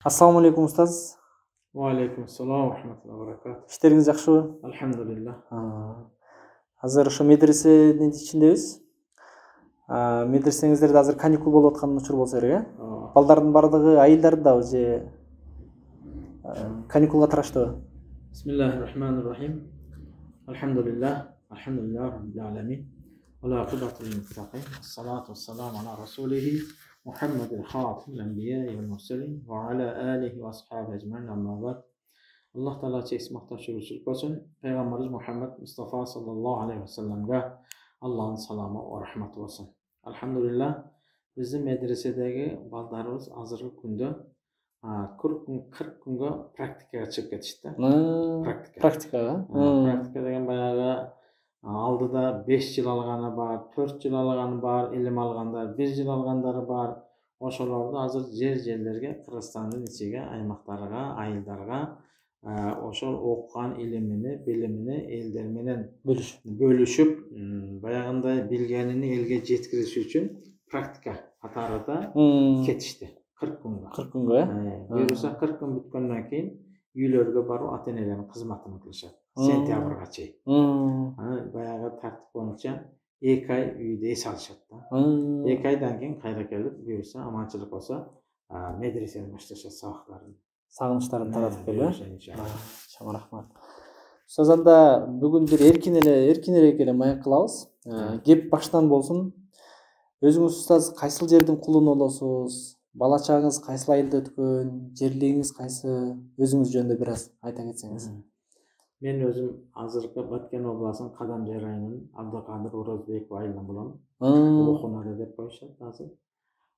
Assalamu alaikum устаз. Wa alaikum assalam wa rahmatullahi wa barakatuh. İşleriniz yaxşыбы? Alhamdulillah. Азыр ошо медреседин ичиндебиз. Медресеңиздерде азыр каникул болуп аткан учур болсо керек, э? Балдардын бардыгы айылдарда дабы же каникулга тараштыбы? Bismillahirrahmanirrahim. Alhamdulillah. Alhamdulillah rabbil alamin. Wa la aqibatu lil muttaqin. Wassalatu wassalamu ala rasulih Muhammadil khatimil anbiya'i vel mursalin ve ala alihi ve ashabihi ecmaîn. Amma ba'd. Allah Teala çeksiz muhtaçlık olsun. Peygamberimiz Muhammed Mustafa sallallahu aleyhi ve sellem'e Allah'ın salamı ve rahmeti olsun. Elhamdülillah bizim medresedeki baldarımız hazırlık günde 40 günge praktikaga çıkıp ketişti. Praktika. Praktika degen bayağı aldıda 5 yıl alğanı var, 4 yıl alğanı var, ilim alğanlar 1 yıl alğanları var. Oşolarda hazır jerlerge Kırgızstandın içige, aymaqlarga, ayıldarga oşol okugan ilimini, bilimini elder menen bölüşüp bayağında bilgenini elge jetkiriş üçün praktika katarıda ketişti. 40 günge. 40 günge. Buyursa 40 gün bütkөндөн кийин үйлөргө барып ата-энелердин кызматын кылышат. Сентябрга чейин. Баягы тартип боюнча 2 ay үйдө эс алышат да. 2 aydan кийин кайра келип, бuyurса аманчылык болсо медресени башташат сабактарын. Сагынычтарын таратып келип, чоң рахмат. Устаз анда бүгүн бир эркинирээк эле маек кылабыз. Кеп баштан болсун. Өзүңүз устаз кайсыл жердин кулуну болосуз? Бала чагыңыз кайсыл айылда өткөн? Жерлигиңиз кайсы? Өзүңүз жөнүндө бир аз айта кетсеңиз. Мен өзүм азыркы Баткен областынын Кадамжай районунун Абдыкадыр Орозбеков айылынан болом. Окунары деп коюшат азыр.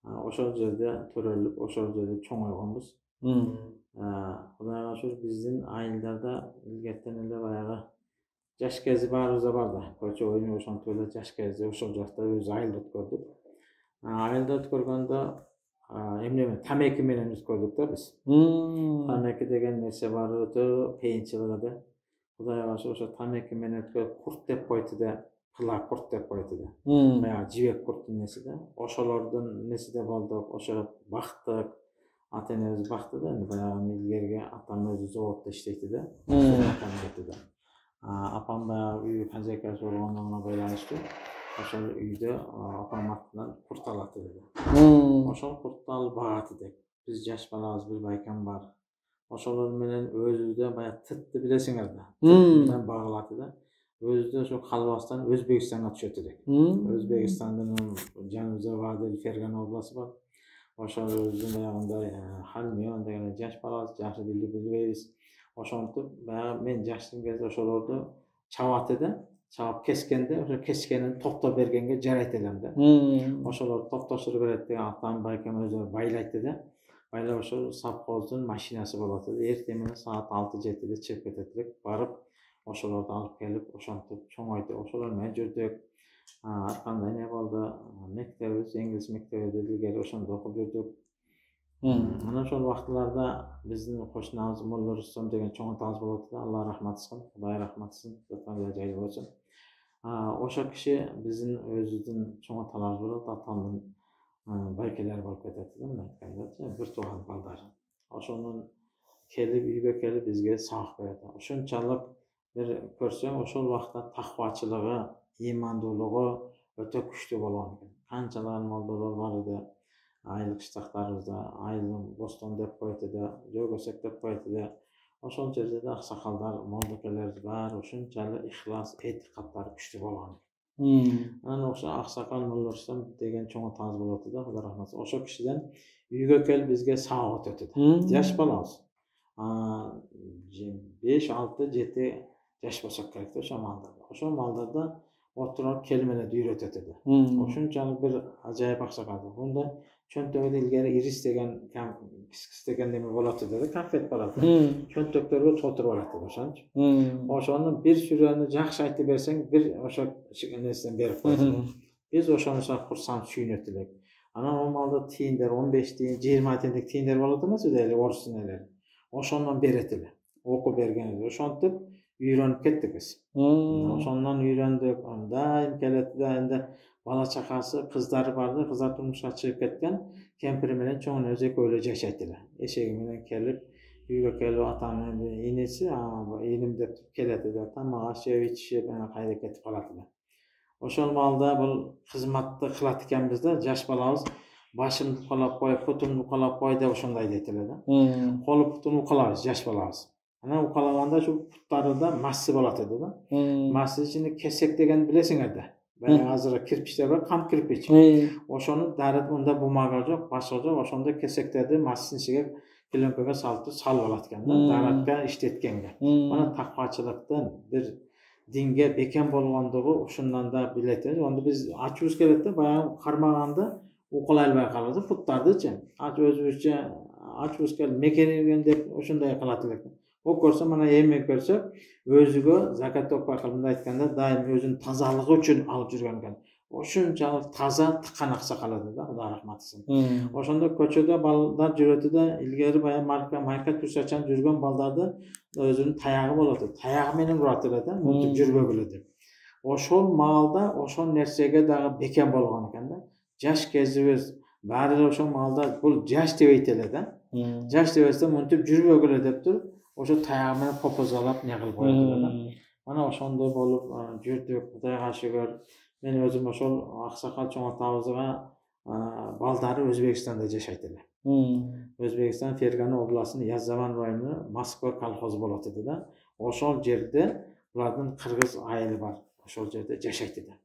Ошол жерде төрөлүп, ошол жерде чоңойгонбуз. Кудайга шүкүр биздин айылдарда илгертен эле баягы жаш кези баарыбызда бар да. Көчө оюну ошентип эле жаш кезде ошол жакта өз айылда өткөрдүк. Айылда өткөргөндө эмне тамеки менен өткөрдүк да биз. Тамеки деген нерсе бар өтө кыйынчылыгы да. Кудайга шүкүр ошо тамеки менен өткөрүп курт деп койду да. Кыла курт деп койду да. Баягы жибек курттун неси да. Ошолордун неси да болдук. Ошо бактык. Ата-энебиз бакты да. Баягы илгерге атам өзү заводдо иштейти да. Апам баягы үй хозяйкасы болгондугуна байланыштуу. Ошол үйдө апам артынан курт алат эле. Ошол куртту алып багат элек. Биз жаш балабыз, бир байкам бар. Ошолор менен өзүбүздө баягы тытты билесиңер да. Тыт менен багылат да. Өзүбүздө ошо калбастан Өзбекстанга түшөт элек. Өзбекстандын жаныбызда Вадил Ферган областы бар. Ошол өзүнүн аягында Халмион деген жаш балабыз, жакшы билбейбиз. Ошентип баягы мен жаштын кезде ошолорду чабат да. Чабып кескенде, ошо кескенин токтоп бергенге жарайт элем да. Ошолор токтошур берет деген атам байкам өзү байлайт да. Байлап ошо совхоздун машинасы болот да. Эртең менен саат 6-7де чыгып кетет элек. Барып ошолорду алып келип, ошентип чоңойтуп, ошолор менен жүрдүк. Ар кандай не болду? Мектебибиз, Эңгилис мектебинде илгери ошондо окуп жүрдүк. Анан ошол убактыларда биздин кошунабыз Молла Рустам деген чоң атабыз болот да. Алла рахмат этсин, Кудай рахмат этсин, жаткан жайы болсун. Ошо киши биздин өзүбүздүн чоң аталарыбыз болот, атамдын байкелери болуп кетет да, мына айтканда, бир тууган балдар. Ошонун келип үйгө келип бизге сабак берет. Ошончалык бир көрсөң, ошол убакта таквачылыгы, ыймандуулугу өтө күчтүү болгон экен. Канчалык молдолор бар иде. Айыл кыштактарыбызда айылын бостон деп койду да, жөгөсөк деп койду да. Ошол жерде да аксакалдар, молдокелерибиз бар, ушунчалык ихлас, этикаттары күчтүү болгон. Анан ошо аксакал Молла Рустам деген чоң атабыз болот да, Кудай рахмат. Ошо кишиден үйгө келип бизге сабак өтөт да. Жаш балабыз. 5, 6, 7 жаш болсок керек да ошо малдарда. Ошол малдарда отуруп келмелерди үйрөтөт да. Ошунчалык бир ажайып аксакал. Мында чөнтөгүдө илгери ирис деген, кис деген неме болот да, конфет болот. Чөнтөктөргө толтуруп алат да ошончу. Ошону бир сүрөнү жакшы айтып берсең, бир ошо несинен берип коет. Биз ошонусу курсанып сүйүнөт элек. Анан о малда тийиндер 15 тийин, 20 тийиндик тийиндер болот эмеспи эле орустун эле. Ошондон берет эле. Окуп берген. Ошентип үйрөнүп кеттик биз. Ошондон үйрөндүк. Дайым келет да, энди бала чакасы, кыздары барды, кыздар турмушка чыгып кеткен. kempiri menен çoğunu özü eköyle jaşaytdylar. Eşegi menен kelip uyga kelip atanın inesi inim dep keletdiler. Tamam aşev içişip kayda ketip kaladılar. Oşol malda bul hizmatty kılat ekenbizde jaş balabız başımды ukalap koy, putumdu ukalap koy dep ошондой deytiler da. Kolu putunu ukalabız jaş balabız. Ana ukalaganda şu putlarında massı bolat edi da. Massı içinde kesek degen bilesiňer de. Ben hazır kirpiçler var, kam kirpiç. Oşonu darat unda bumaga jok, başga jok, oşonda keseklerdi massın içine plenkaga salıp sal bolat eken da. Daratga işletkenge. Mana takvaçılıktan bir dinge beken bolgondugu uşundan da biletimiz. Onda biz açыбыз келет de, bayağı karmaganda ukulay albay kaladı. Putlardı özümüzce açыбыз kelip mekenigen dep uşunday kalatylar. O görse mana yemek görse özüge zakat topay kılımda aytkanda daim özünün tazalığı üçün alıp жүрген ekan. Oşunçalık taza tıkan aksa kaladı da, Huda rahmat etsin. Oşonda köçöde balдар жүрötü de ilgeri bayağı mayka türsaçan жүрген baldardı özünün tayağı boladı. Tayağı menen uratılar da, mültüp жүрбөгүлө. Oşol malda, oşol nersege dağı beken bolgan ekan da. Jaş kezibiz, bari oşol malda bul jaş dep eytele da. Jaş debese mültüp жүрбөгүлө dep turup oşo tayağı menen popozalap ne kılıp koydular da. Mana oşondoy bolup жүрдүk, Kudayga şükür. Men özüm oşol aksakal çoňatabızga baldары Özbekistanda jaşaytylar. Özbekistan Fergana oblastynyň Yazzavan raýonuny Moskva kolhozu bolat edi da. Oşol jerde bulardyň kırgız aýly bar. Oşol jerde jaşaytylar.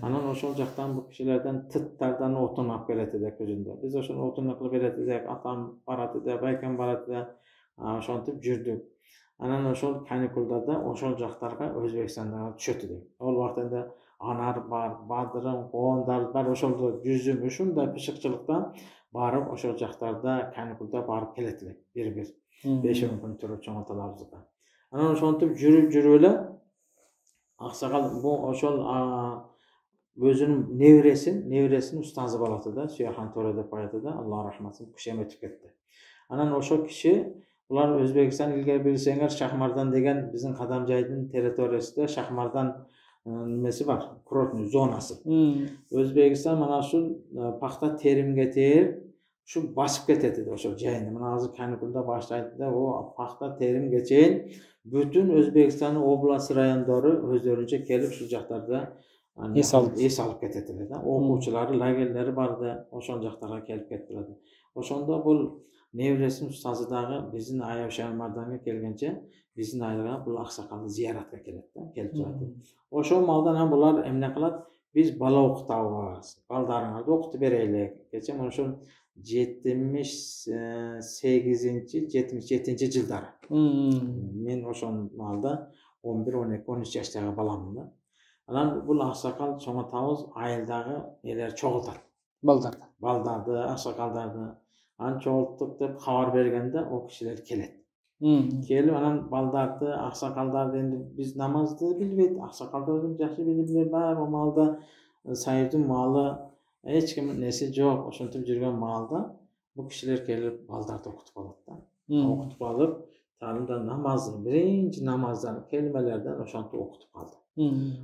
Anan oşol jaktan bu kişilerden tıttardan otun alıp geletdiler közünde. Biz oşol otun alıp geletdiler, atam barady da, baykan barady da, oşontyp jürdük. Anan oşol kanikullarda oşol jaktarga Özbekistandan düşötdi. Ol wagtynda anar bar, badırın, qoğundar bar, oşolda yüzüm uşunda pişikçilikten barıp oşol jaktarda kanikulda barıp keletdiler. Bir 5-10 gün turup çoňatalabızda. Anan oşontyp жүрüp ele aksakal bu oşol özünün nevresinin ustazı bolaty da, Süyahan Töre dep aýaty da, Allah rahmat etsin, kişem ötüp ketdi. Anan oşo kişi bular Özbekistan ilgeri bilseňer Şahmardan degen bizin Kadamjaýdyň territoriýasynda Şahmardan nimesi var, kurortny zonası. Özbekistan mana şu paxta terimge ter, şu basıp ketedi oşo jaýyny. Mana hazır kanikulda başlaýdy da, o paxta terim geçeýin bütün Özbekistanyň oblast raýondary özlerinçe kelip şu jaklarda es alıp ketediler da. Okuwçylary, lagerleri bardy, oşol jaktarga kelip ketdiler. Oşonda bul nevresin ustazy dagy bizin aýaw Şahmardanга kelgençe bizin aýlyga bul aksakaldy ziyaratga kelet da, kelip turady. Oşo maldan bular emne kılat? Biz bala okutabız. Baldaryňyzdy okutup bereýlik. Geçen oşol 78-77 jyldary. Men oşol malda 11, 12, 13 ýaşdagy balamyn da. Anan bul aksakal çoňatabız aýyldagy neler çoğultat. Baldardy, aksakaldardy. An çoğulttuk dep habar bergende o kişiler kelet. Kelip anan baldardy, aksakaldardy endi biz namazdy bilbeyt, aksakaldardy jakşı bilipler bar, o malda saýyrdyn maly hiç kim nesi jok, oşontyp жүрgen malda bu kişiler kelip baldardy okutup alat da. Okutup alıp taýymda namazyň birinji namazdan kelimelerden oşontyp okutup aldy.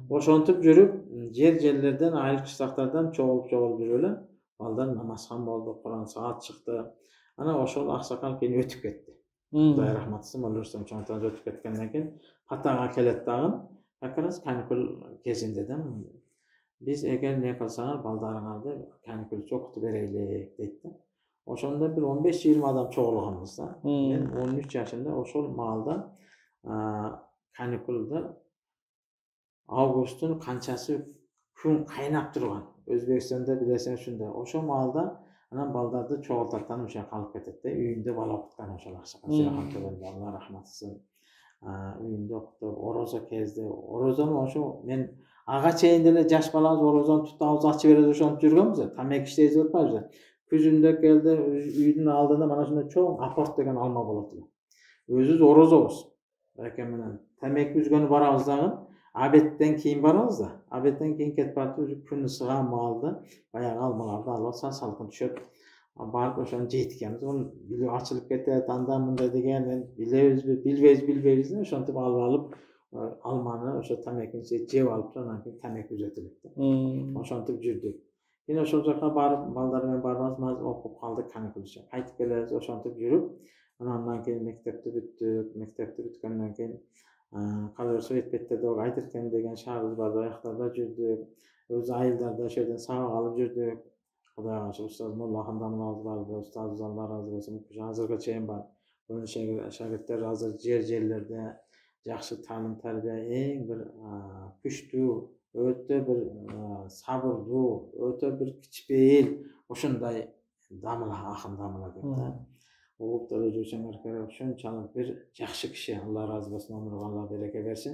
Oşontyp жүрüp jerlerden, aýyl kışlaklardan çoğulup жүрüle baldan namazhan boldu, Kur'an saat çykdy. Ana oşol aksakal keni ötüp ketdi. Huda rahmat etsin, olursa çoňadan ötüp ketkenden keyin Pataga kelet dagın. Akaras kanikul kezinde de biz eger ne kılsaňar baldaryňardy kanikul okutup bereýlik diýdi. Oşonda bir 15-20 adam çoğulganymızda. Men 13 ýaşynda oşol malda kanikulda awgustun kançasy gün kaynap durgan. Özbekistanda bileseň şunda. Oşo malda anan baldardy çoğultatdan uşa kalıp ketedi. Üýünde bala okutgan oşol aksakal Süyahan Töre, Allah rahmat etsin. Üýünde okutup, oroza kezdi. Orozany oşo men aga çeýindele jaş balabız orozany tutabız, açy bereriz oşontyp жүрgenmiz. Tamek işleýiz ötmezdi. Küzünde geldi üýdün aldynda mana şunda çoğ aport degen alma bolaty. Özüz orozabız. Belki menen tamek üzgeni barabız dagы. Abetten keyin barabız da. Abetten keyin ketip barıp küni sıgan maldy. Bayağı almalarda alsa salkın düşüp barıp oşonu jeýtikemiz. Onu bilip açılıp ketet, andan munda degen bilbeýiz oşontyp alıp almany oşo tamekini jep alıp andan keyin tamek üzetilip. Oşontyp jürdük. Yine ошол жака барып, балдар менен барбаңыз, окуп калдык каникулча. Кайтып келебиз, ошентип жүрүп, андан кийин мектепти бүттүк. Мектепти бүткөндөн кийин кала берсе Этпеттерде Айтыркен деген шаарыбыз бар, аяктарда жүрдүк. Өз айылдарда ошол жерден сабак алып жүрдүк. Кудайга шүгүр, устаз Молла Хандамыбыз бар, устазыбыз Алла разы болсун, азыркыга чейин бар. Bunun şagirdler hazır жерлерде жакшы таалим тарбия, эң бир күчтүү, өтө бир сабырдуу, өтө бир кичпейил ошондой дамыла, акын дамыла деп да. Угуп деле жүрсөңөр керек, ушунчалык бир жакшы киши, Алла разы болсун, өмүрүгө Алла береке берсин.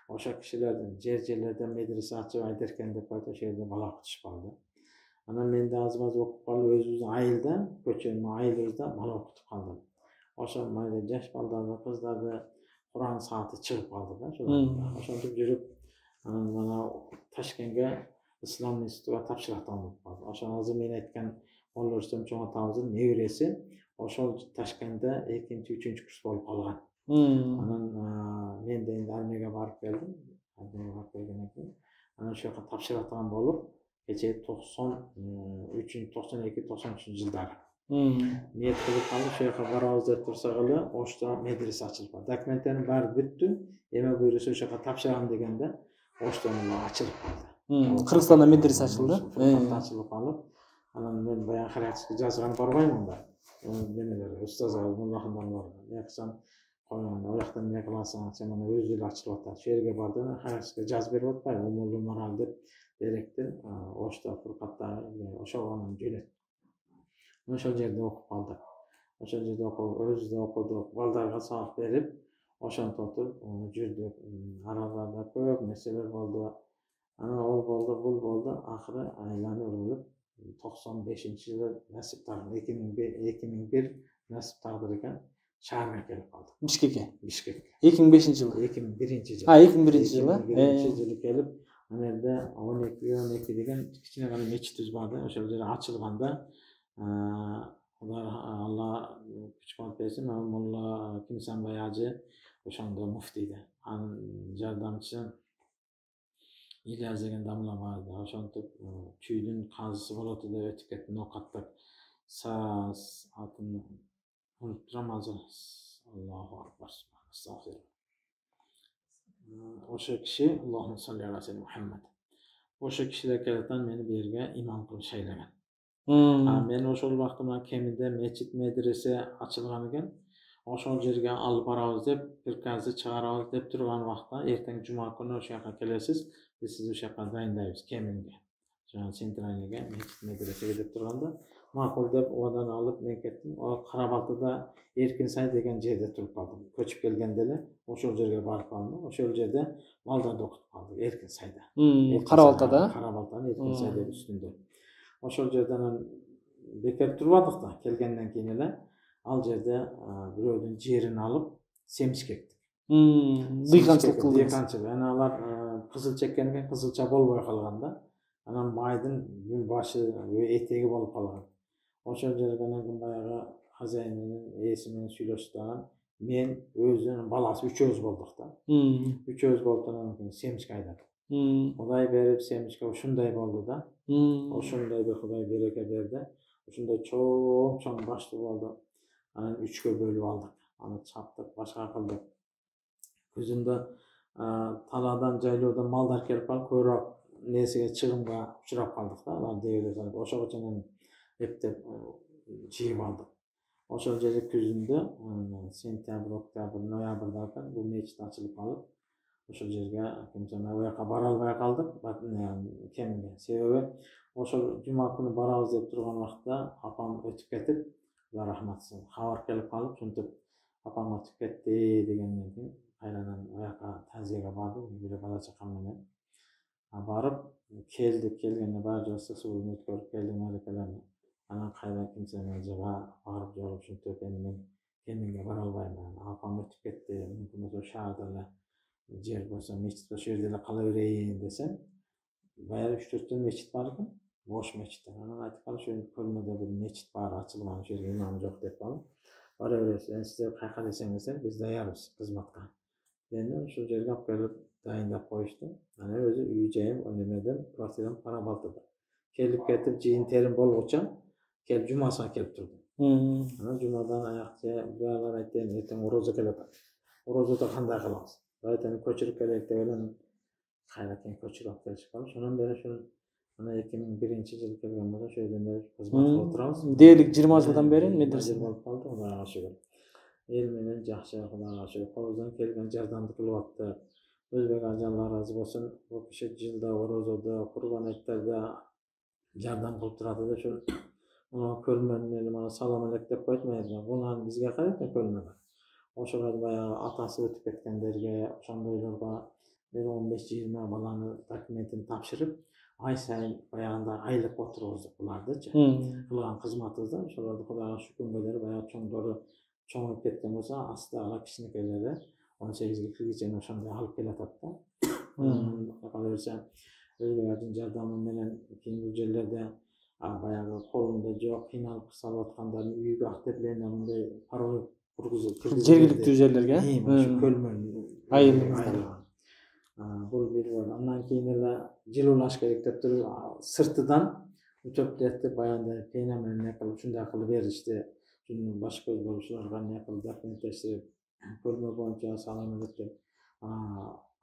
Ошо кишилердин жерлерден медресе ачып Айтыркен деп коет, ошол жерде бала окутушпалды. Анан мен да аз-аз окуп калып, өзүбүздүн айылда, көчөнүн айылыбызда бала окутуп калдым. Ошо майда жаш балдарды, кыздарды Кур'ан сааты чыгып калды да, ошентип жүрүп, анан мана Ташкентке Ислам институтуна тапшырыктан болуп калды. Ошо азыр мен айткан Молла Рустем чоң атабыздын небереси ошол Ташкентте 2-3 курс болуп калган. Анан мен да энди армияга барып келдим. Армияга барып келгенден кийин анан ошол жака тапшырыктан болуп, кече 92-93 жылдары ниет кылып калып, ошол жака барабыз деп турсак эле, Ошто медресе ачылып калды. Документтердин баары бүттү. Эме буюрса ошол жака тапшырам дегенде Оштонун ачылып калды. Кыргызстанда медресе ачылды. Ачылып калып, анан мен баягы характерге жазган барбаймын да. Немелер, устазыбыз Молла Хандамыбыз. Мен кылсам, коюңдар, ояктан эмне кыласың, сен мына өзү эле ачылып атат. Ошол жерге барды, характерге жазып берип атпайбы, умулуу мораль деп директор Ошто Фуркатта ошол анан жөнөттү. Ошол жерде окуп калдык. Ошол жерде окуп, өзүбүз да окудук, балдарга сабак берип, ошентип отуруп жүрдүк. Араларда көп нерселер болду. Анан ал болду, бул болду, акыры айланып өтүп 95-жылы насип тагдыр, 2001 насип тагдыр экен, шаарга келип калдык. Бишкекке. 2005-жылы. 2001-жылы. 2001-жылы. 2001-жылы келип, ана жерде 12 деген кичине гана мечитибиз бар да, ошол жерде ачылганда Алла күч кубат берсин, Молла Кимсанбай ажы ошондо муфтийди. Анын жардамчысы Ильяс деген дамла бар да, ошентип чүйдүн казысы болот деп өтүп кеттим, ноокаттык. Саз атын унуттурам азыр. Аллаху акбар. Ошо киши, Аллаху салли ала сен Мухаммад. Ошо кишилер келатан мени бу жерге имам кылып шайлаган. Мен ошол убакта кеминде мечит медресе ачылган экен. Ошол жерге алып барабыз деп, приказды чыгарабыз деп турган убакта, эртең жума күнү ошол жака келесиз, биз сизди ошол жака дайындайбыз кеминге. Жана центральныйга мечит медресеге деп турганда, макул деп одан алып мен кеттим. Кара Балтада Эркинсай деген жерде туруп калдым. Көчүп келгенде эле ошол жерге барып калдым. Ошол жерде балдарды окутуп калдык Эркинсайда. Кара Балтада. Кара Балтанын Эркинсайдын үстүндө. Ошол жерден бекер турбадык да, келгенден кийин эле ал жерде бирөөдүн жерин алып семишке эктик. Дыйканчылык кылдык. Дыйканчылык. Анан кызыл чеккенге кызылча болбой калган да. Анан майдын бүн башы, этеги болуп калган. Ошол жерден баягы хозяин менен, ээси менен сүйлөшүп, мен өзүнүн баласы үчөөбүз болдук да. Үчөөбүз болуп анан кийин семишке айдадык. Кудай берип семишке ушундай болду да. Ошондой бир Кудай береке берди. Ошондой чоң баштуу болду. Анан 3кө бөлүп алдык. Аны чаптык, башка кылдык. Күзүндө талаадан, жайлоодон малдар келип калып, көбүрөөк несиге чыгымга учурап калдык да. Алар дегеле салып, ошого чейин эптеп жыйып алдык. Ошол жерде күзүндө, сентябрь, октябрь, ноябрда бул мечит ачылып калып, ошол жерге кимсемей ояка бара албай калдык, кеминге. Себеби ошол жума күнү барабыз деп турган убакта апам өтүп кетип, Алла рахмат этсин, кабар келип калып, ушинтип апам өтүп кетти дегенден кийин кайрадан ояка тазияга бардым, бир бала чакам менен. Барып келдик, келгенде баары жасыбызды өткөрүп келдик мерекелерди. Анан кайра кимсемей жага барып жолугуп ушинтип эми мен кеминге бара албайм. Апам өтүп кетти, мүмкүн болсо шаарда эле жер болсо, мечит ошол жерде эле кала берейин десем, баягы 3-4 мечит бар экен, бош мечиттер. Анан айтып калып, ошол көлмөдө бир мечит бар, ачылган, ошол жерге имам жок деп калып, бара бересиз, сиздер каяка десеңиздер, биз даярбыз кызматка. Дегенде ошол жерге алып келип дайындап коюшту. Анан өзү үй жайым, немеден, квартирам Кара Балтада. kelip ketip жыйын терим болгуча келип жумасына келип турдум. Анан жумадан аякча буялар айтайын эртең орозо келатат. Орозодо кандай кылабыз? Айтайын көчүрүп келейик деп элем кайрадан көчүрүп келишип калып, ошондон бери ушул мына 2001-жылы келген болсо ошол бери кызматта отурабыз. Дээрлик 20 жылдан бери медреседе болуп калды, Кудайга шүгүр. Эл менен жакшы, Кудайга шүгүр. Колубуздан келген жардамды кылып атты. Өзбек ажалар разы болсун. Бул киши жылда орозодо, курбан айтtarda жардам кылып турат да ошол мына көрмөнүн мана салам элек деп койт мен. Бунан бизге карайт көрмөгө. Ошолор баягы атасы өтүп кеткендерге, ошондойлорго 15-20 баланы документин тапшырып, ай сайын баягында айлык отургуздук булардычы. Кылган кызматыбызда ошолорду Кудайга шүкүргө баягы чоңдору чоңоюп кеткен болсо, астагы кичинекейлери 18-ге киргичен ошондой алып келатат да. Кала берсе Өзбек ажын жардамы менен кийин бул жерлерде баягы колунда жок, кыйналып салып аткандардын үйгө актепление мындай пароль кургузуп жергиликтүү жерлерге көлмөн бул бир бол. Андан кийин эле жылуулаш керек деп туруп сыртыдан утеплетти баягындай пена менен не кылып ушундай кылып беришти. Баш көз болушуларга не кылып документтештирип көрмө боюнча салам элек деп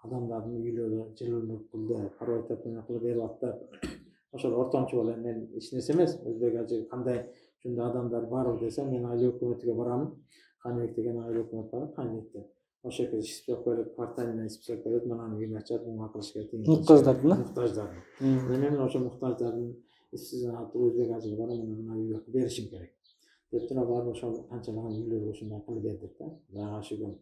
адамдардын үйлөрү жылуулук кылды, пароль утепление кылып берип аттып. Ошол ортомчу боло мен эч нерсе эмес. Өзбек ажы кандай ушундай адамдар бар десе, мен айлы өкмөтүгө барам. Каныбек деген айлы өкмөт бар, Каныбекте. Ошол кезде список берип, квартальный список берип, мананы үйүн ачат, муну кылыш керек деген. Муктаждардын. Мен ошо муктаждардын списогун алып Өзбек ажыга барам, мына үйгө беришим керек. Деп тура барып ошол канчалаган үйлөргө ушундай кылып бердик да. Кудайга шүгүр.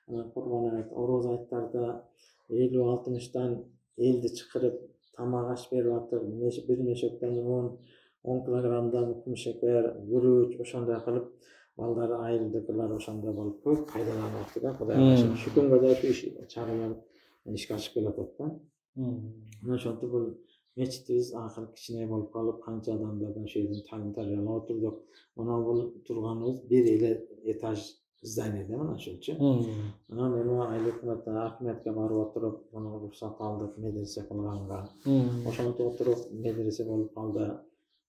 Анан курбан айт, ороз айттарда 50-60 элди чакырып тамак аш берип атып, бир мешоктон 10 килограммдан кумшекер, күрүч ошондой кылып балдар айылдыкылар ошондой болуп көп пайдаланып атты да. Кудайга шүгүр. Шүкүнгө да иш чаралар ишке ашып келатат да. Мына ошентип бул мечитибиз акыры кичине болуп калып, канча адамдардан ошол жерден талим тарбиялап отурдук. Мына бул турганыбыз бир эле этаж зданиеде мына ошолчу. Анан эми айлык акметке барып отуруп, муну уруксат алдык медресе кылганга. Ошентип отуруп медресе болуп калды.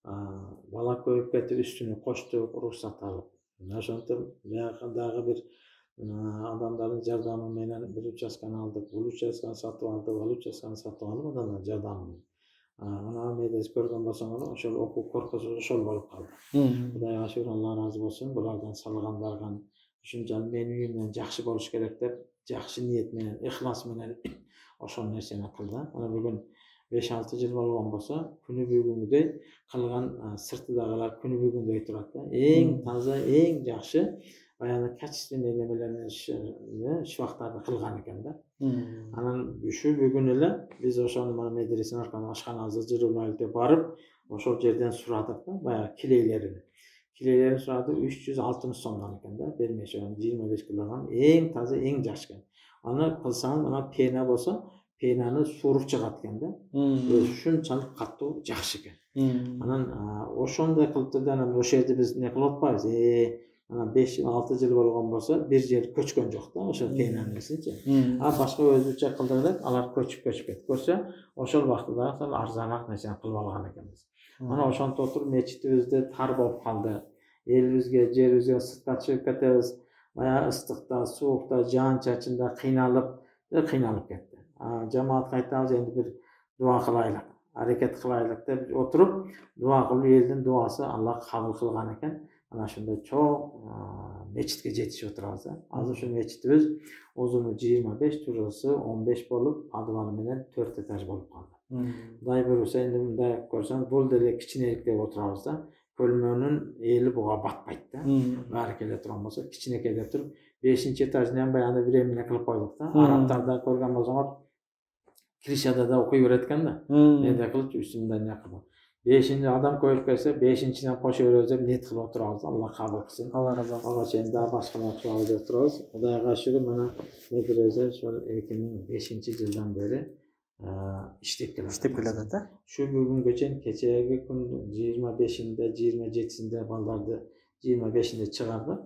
Бала көбөйүп кетип, үстүнө коштук, уруксат алып. Ошентип дагы бир адамдардын жардамы менен бир участканы алдык, бул участканы сатып алдык, ал участканы сатып алып адамдардын жардамы менен. Ана медресе көргөн болсоңор, ошол окуу корпусу ошол болуп калды. Кудайга шүгүр, Алла разы болсун. Булардан салган барган ушунчалык менин үйүмдөн жакшы болуш керек деп, жакшы ниет менен, ыхлас менен ошол нерсени кылды. Ана бүгүн 5-6 жыл болгон болсо, күнү бүгүнгүдөй кылган сыртыдагылар күнү бүгүндөй турат да. Эң таза, эң жакшы баягы качественный немелерди, швактарды кылган экен да. Анан ушу бүгүн эле биз ошол медресенин аркасында ашканабызды жырылбайлы деп барып, ошол жерден сурадык да, баягы килейлерин. Килейлерин сурадык 360 сомдон экен да, бир мешок 25 килограмм, эң таза, эң жакшы экен. Аны кылсаң, мына пена болсо, пенаны сууруп чыгат экен да. Ушунчалык катуу жакшы экен. Анан ошондой кылып турду, анан ошол жерде биз не кылып атпайбыз. Ана 5-6 жыл болгон болсо, бир жер көчкөн жок да, ошол пенанын несичи. Башка өзүчө кылдырдык, алар көчүп кетти. Көрсө, ошол убакта сал арзаныраак нерсени кылып алган экенбиз. Мына ошентип отуруп мечитибизде тар болуп калды. Элибизге, жерибизге сыртка чыгып кетебиз. Баягы ыстыкта, суукта, жаан чачында кыйналып кетти. Жамаатка айтабыз, энди бир дуа кылайлык, аракет кылайлык деп отуруп, дуа кылып, элдин дуасы Алла кабыл кылган экен. Ana ошондой чоң мечитке жетишип отурабыз да. Азыр ушул мечитибиз узуну 25, турусу 15 болуп, подвалы менен 4 этаж болуп калды. Кудай буйруса, энди мындай көрсөң, бул деле кичинерээк деп отурабыз да. Көлмөнүн эли буга батпайт да. Баары келе турган болсо, кичинекей деп туруп, 5-этажын баягы бир эмне кылып койдук да. Арабтарда көргөн болсоңор, кришада да окуй берет экен да. Эмне кылып, үстүндө эмне кылып. 5-ci adam koyup kelсе, 5-ciden koşu veriyoruz hep niyet kılıp oturabız. Allah kabul kılsın. Allah razı olsun. Allah için daha başkalar kılavuz oturabız. Kudayga şükür, mana medrese şu 2005 yıldan beri işlep keladi. İşlep keladi da. Şu bugünkü keçegi kun 25'inde, 27'sinde ballardı 25'inde çıkardık.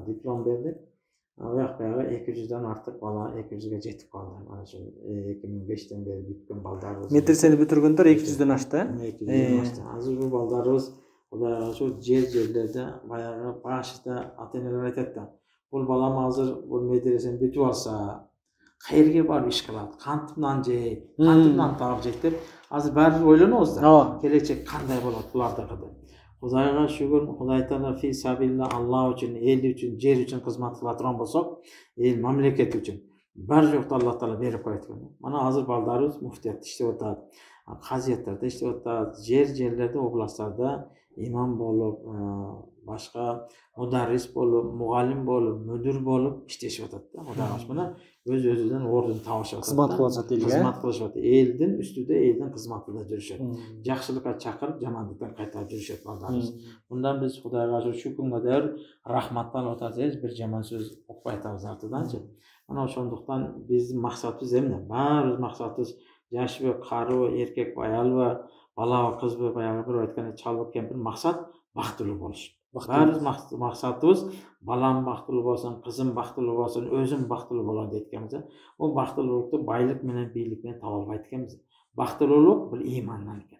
Diplom verdik. Баягы 200'den артык bala 200'ge жетип калды. Mana şu 2005'ten beri бүткөн балдарыбыз. Медресени бүтүргөндөр 200'дөн ашты. 200'den ашты. Азыр bu балдарыбыз Кудайга şu жерлерде баягы башта ата-энелер айтат да. Бул балам азыр бул медресени бүтүп алса, кайерге барып иш кылат? Кантымдан жей, кантымдан таап жейт деп азыр баары ойлонобуз да. Келечек кандай болот булардыкы деп. Кудайга шүгүр, Кудай Таала фи сабилла Аллах үчүн, эл үчүн, жер үчүн кызмат кыла турган болсок, эл мамлекет үчүн бар жокту Аллах Таала берип коет экен. Мана азыр балдарыбыз муфтиятта иштеп атат, казияттарда иштеп атат, жерлерде, областтарда имам болуп, башка мударрис болуп, мугалим болуп, мүдүр болуп иштешип атат да. Кудайга шүгүр, өз-өзүнөн ордун табышып атат. Кызмат кылышат элге. Кызмат кылышып атат. Элдин үстүдө, элдин кызматында жүрүшөт. Жакшылыкка чакырып, жамандыктан кайтарып жүрүшөт балдарыбыз. Мындан биз Кудайга şu күнгө даяр рахмат алып атабыз, бир жаман сөз укпай атабыз артыданчы. Мана ошондуктан биздин максатыбыз эмне? Баарыбыз максатыбыз жашбы, карыбы, эркекпи, аялбы, балабы, кызбы, баягы бир айтканда чалбы, кемпир, максат бактылуу болуш. Баарыбыз максатыбыз балам бактылуу болсун, кызым бактылуу болсун, өзүм бактылуу болом дейт экенбиз. Бул бактылуулукту байлык менен, бийлик менен таба албайт экенбиз. Бактылуулук бул имандан экен.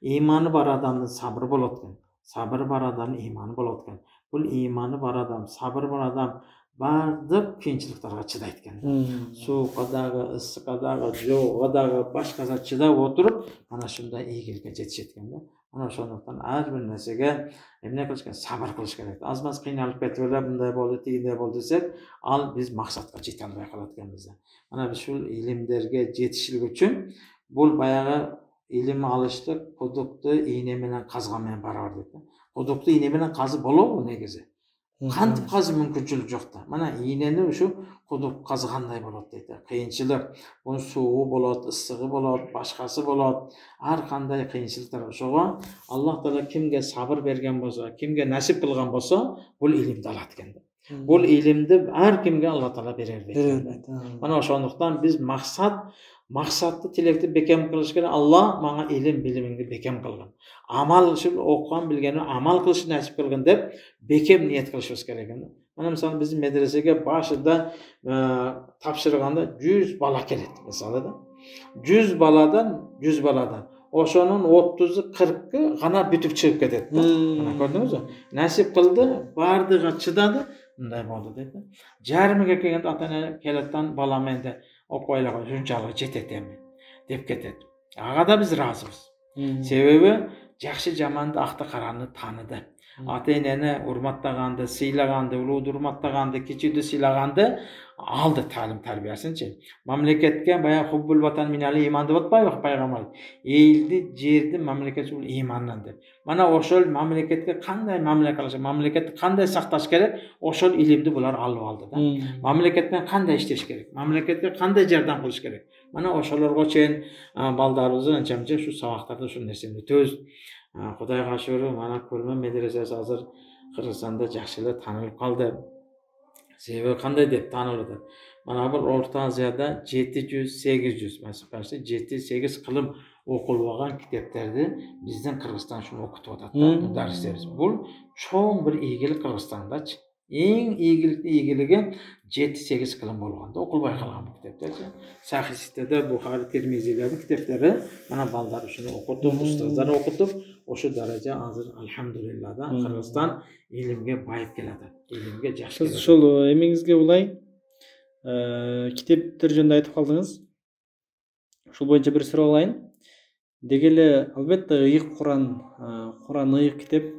Иманы бар адамдын сабыры болот экен. Сабыры бар адамдын иманы болот экен. Бул иманы бар адам, сабыры бар адам бардык кыйынчылыктарга чыдайт экен. Суукка дагы, ысыкка дагы, жоого дагы, башкаса чыдап отуруп, ана ушундай ийгиликке жетишет экен да. Ана ошондуктан ар бир нерсеге эмне кылыш керек? Сабыр кылыш керек. Аз-маз кыйналып кетип эле мындай болду, тигиндей болду десек, ал биз максатка жете албай калат экенбиз. Мана биз ушул илимдерге жетишилик үчүн бул баягы илим алыштык кудукту ийне менен казган менен барабар дейт. Кудукту ийне менен казып болобу негизи? Кантип казып мүмкүнчүлүк жок да. Мана ийнени ушу кудук казгандай болот дейт. Кыйынчылык, бунун суугу болот, ысыгы болот, башкасы болот. Ар кандай кыйынчылыктар. Ошого Аллах Таала кимге сабыр берген болсо, кимге насип кылган болсо, бул илимди алат экен. Бул илимди ар кимге Аллах Таала берер дейт. Мана ошондуктан биз максатты тилекти бекем кылыш керек. Алла мага илим билимиңди бекем кылгын. Амал ушул окуган билгени амал кылыш насип кылгын деп бекем ниет кылышыбыз керек экен. Мына мисалы биздин медресеге башында тапшырганда 100 бала келет мисалы да. 100 баладан ошонун 30'u 40'ы гана бүтүп чыгып кетет. Мына көрдүңүзбү? Насип кылды, бардыгы чыдады, мындай болду дейт. Жарымга келгенде ата-эне келеттен балам энди окуйларга ушунчалык жетет эми деп кетет. Ага да биз ыраазыбыз. Себеби жакшы жаманды акты караны тааныды. Ата-энени урматтаганды, сыйлаганды, улууду урматтаганды, кичүүдү сыйлаганды алды таалим тарбиясынчы. Мамлекетке баягы хуббул ватан минали иман деп атпайбы пайгамбар? Элди, жерди мамлекет бул имандан деп. Мана ошол мамлекетке кандай мамиле кылыш, мамлекетти кандай сакташ керек, ошол илимди булар алып алды да. Мамлекет менен кандай иштеш керек, мамлекетке кандай жардам кылыш керек. Мана ошолорго чейин балдарыбызды анча-мынча ушу сабактарда ушул нерсени өтөбүз. Кудайга шүгүр, мана көрмө медресеси азыр Кыргызстанда жакшы эле таанылып калды. Себеби кандай деп таанылды? Мана бул Орто Азияда 700-800, маsalan 7-8 кылым окулбаган китептерди биздин Кыргызстан ушуну окутуп атат да, мударристерибиз. Бул чоң бир ийгилик Кыргызстандачы. Эң ийгилиги 7-8 кылым болгондо окулбай калган бул китептерчи. Сахистерде Бухари, Тирмизилердин китептери мана балдар ушуну окутуп, устаздар окутуп, ошо даража азыр алхамдулилла да Кыргызстан илимге байып келатат. Илимге жакшы келет. Ошол эмеңизге улай китептер жөнүндө айтып калдыңыз. Ушул боюнча бир суроо алайын. Деги эле албетте ыйык Куран ыйык китеп.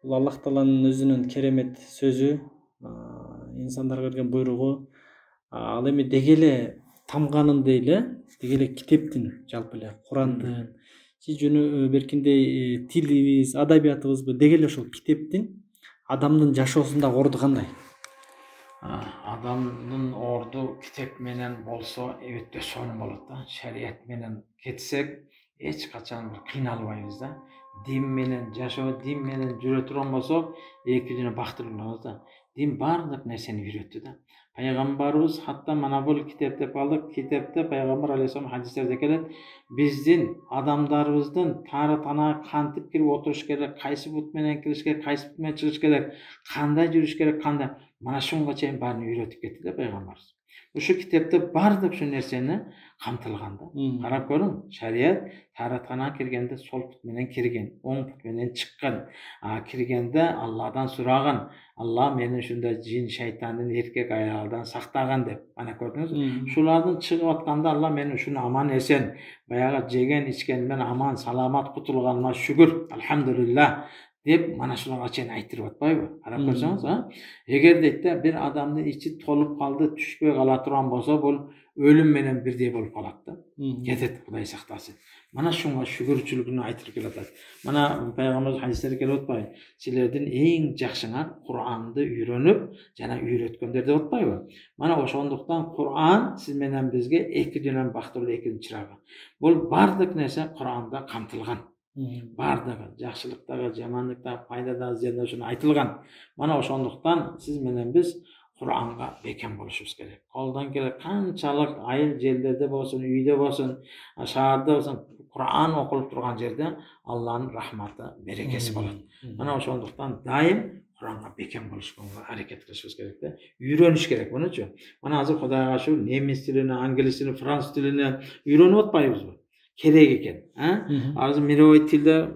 Бул Аллах Тааланын өзүнүн керемет сөзү, инсандарга берген буйругу. Ал эми деги эле тамганын дейле, деги эле китептин жалпы эле Курандын жөнү беркиндей тилибиз, адабиятыбызбы деги эле ошол китептин адамдын жашоосундагы орду кандай? Адамдын орду китеп менен болсо өтө сонун болот да. Шарият менен кетсек эч качан бир кыйналбайбыз да. Дин менен жашоо, дин менен жүрө турган болсок, эки дүйнө бактылуу болобуз да. Дин баардык нерсени үйрөттү да. Пайгамбарыбыз hatta mana bul kitap dep aldık. Kitapta Peygamber Aleyhisselam hadislerde kelет. Bizdin adamlarыбыздын tarıtana kantip kirip oturuş gerek, kayсы but menen kiriş gerek, kayсы but menen çıkış gerek, kандай жүрүш керек, кандай. Mana şunga чейин баарын үйрөтүп кетти да Peygamberimiz. Uşu kitapta бардык şu nersени камтылган да. Карап көрүң, шарият таратана киргенде сол пут менен кирген, оң пут менен чыккан. Киргенде Алладан сураган, Алла мени ушундай жин, шайтандын, эркек аялдан сактаган деп. Ана көрдүңүз? Шулардын чыгып атканда Алла мени ушуну аман эсен, баягы жеген ичкенден аман, саламат кутулганыма шүгүр, алхамдулилlah деп mana şularga çeyin aytırıp atpayбы? Карап көрсөңүз, эгер дейт бир адамдын ичи толуп калды, түшпөй кала турган болсо, бул өлүм менен бирдей болуп калат да. Кетет, Кудай сактасын. Mana şunga şükürçülүгүнү айтырып келатат. Mana Peygamberimiz hadisleri келип атпайбы? Силердин эң жакшыңар Куранды үйрөнүп, жана үйрөткөндөр деп атпайбы? Mana ошондуктан Куран сиз менен бизге эки дүйнөнүн бактылуу экинин чырагы. Бул бардык нерсе Куранда камтылган. Бардыгы, жакшылыктагы, жамандыктагы, пайдадагы, зыяндагы ушуну айтылган. Mana ошондуктан сиз менен биз Куранга бекем болушубуз керек. Колдон келет канчалык айыл жерлерде болсун, үйдө болсун, шаарда болсун, Куран окулуп турган жерде Алланын рахматы, берекеси болот. Mana ошондуктан дайым Куранга бекем болушка аракет кылышыбыз керек да. Үйрөнүш керек мунучу. Mana азыр Кудайга шүгүр, немис тилине, англис тилине, француз тилине үйрөнүп атпайбызбы? Керек экен. Азыр мировой тилде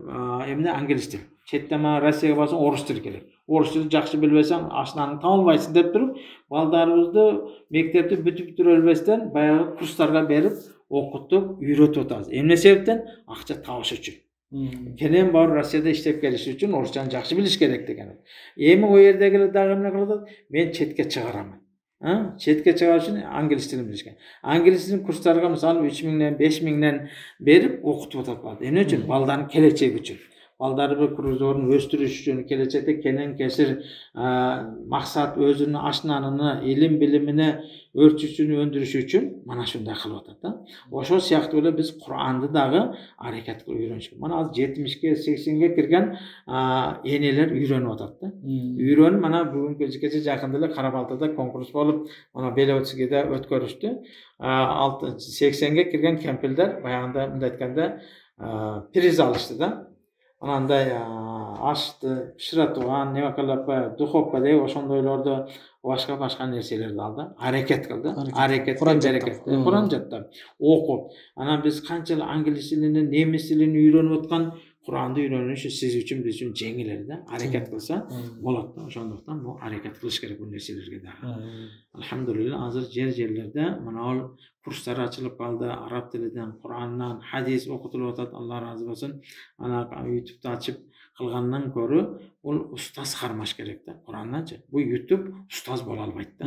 эмне англис тил. Четтема Россияга барсаң орус тили керек. Орус тилин жакшы билбесең, ашнаны таба албайсың деп туруп, балдарыбызды мектепти бүтүп өлбөстөн баягы курстарга берип, окутуп, үйрөтүп атабыз. Эмне себептен? Акча табыш үчүн. Келем бар Россияда иштеп келиш үчүн орусчаны жакшы билиш керек деген. Эми о жердегилер дагы эмне кылат? Мен четке чыгарамын. Четке чыгар үчүн англис тилин билиш керек. Англис тилин курстарга мисалы 3000ден 5000ден берип окутуп атат. Эмне үчүн? Балдардын келечеги үчүн. Балдарды курузорун өстүрүш үчүн, келечекте кенен кесир максат өзүнүн ашнаныны, илим билимини өрчүчүн өндүрүш үчүн мана ушундай кылып атат да. Ошол сыяктуу эле биз Куранды дагы аракет кылып үйрөнүш керек. Мана азыр 70ге, 80ге кирген энелер үйрөнүп атат да. Үйрөнүп мана бүгүнкү кече жакында эле Карабалтада конкурс болуп, мана Беловодскийде өткөрүштү. 80ге кирген кемпилдер баягында мындай айтканда приз алышты да. Анандай ашты, пишире турган, немакалап, духовка деп ошондойлорду башка нерселерди алды. Аракет кылды. Аракет, Куран жаттап, окуп. Анан биз канчалык англис тилинен, немис тилин үйрөнүп аткан, Куранды үйрөнүш сиз үчүн, биз үчүн жеңил да. Аракет кылса болот да. Ошондуктан бул аракет кылыш керек бул нерселерге да. Алхамдулилlah, азыр жерлерде мына курстар ачылып калды. Араб тилинен, Курандан, хадис окутулуп атат. Алла разы болсун. Ана YouTube'да ачып кылгандан көрө бул устаз кармаш керек да. Куранданчы. Бул YouTube устаз боло албайт да.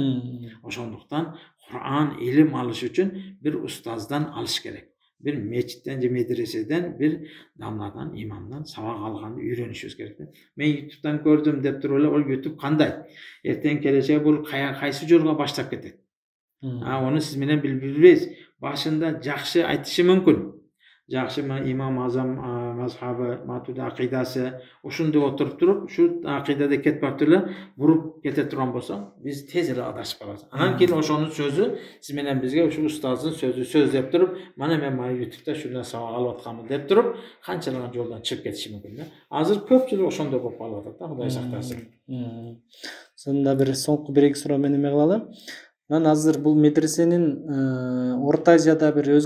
Ошондуктан Куран илим алыш үчүн бир устаздан алыш керек. Bir mecitten же медреседен, bir damladan, imamdan сабак алганды үйрөнүшүбүз керек да. Мен YouTube'дан көрдүм деп туруп эле, ол YouTube кандай? Эртең келечек бул кайсы жолго баштап кетет? Onu siz менен билбейсиз. Башында жакшы айтышы мүмкүн. Жакшы имам Азам мазхабы, Матуриди акыйдасы, ушундай отуруп туруп, şu акыйдада кетип барып эле буруп кете турган болсо, биз тез эле адашып калабыз. Анан кийин ошонун сөзү сиз менен бизге ушу устаздын сөзү сөз деп туруп, мана мен YouTube'да шундай сабак алып атканмын деп туруп, канчалаган жолдон чыгып кетиши мүмкүн да. Азыр көпчүлүк ошондой болуп калып атат да, Кудай сактасын. Сонда бир соңку бир эки суроо мен эме кылалы. Мен азыр бул медресенин Орто Азияда бир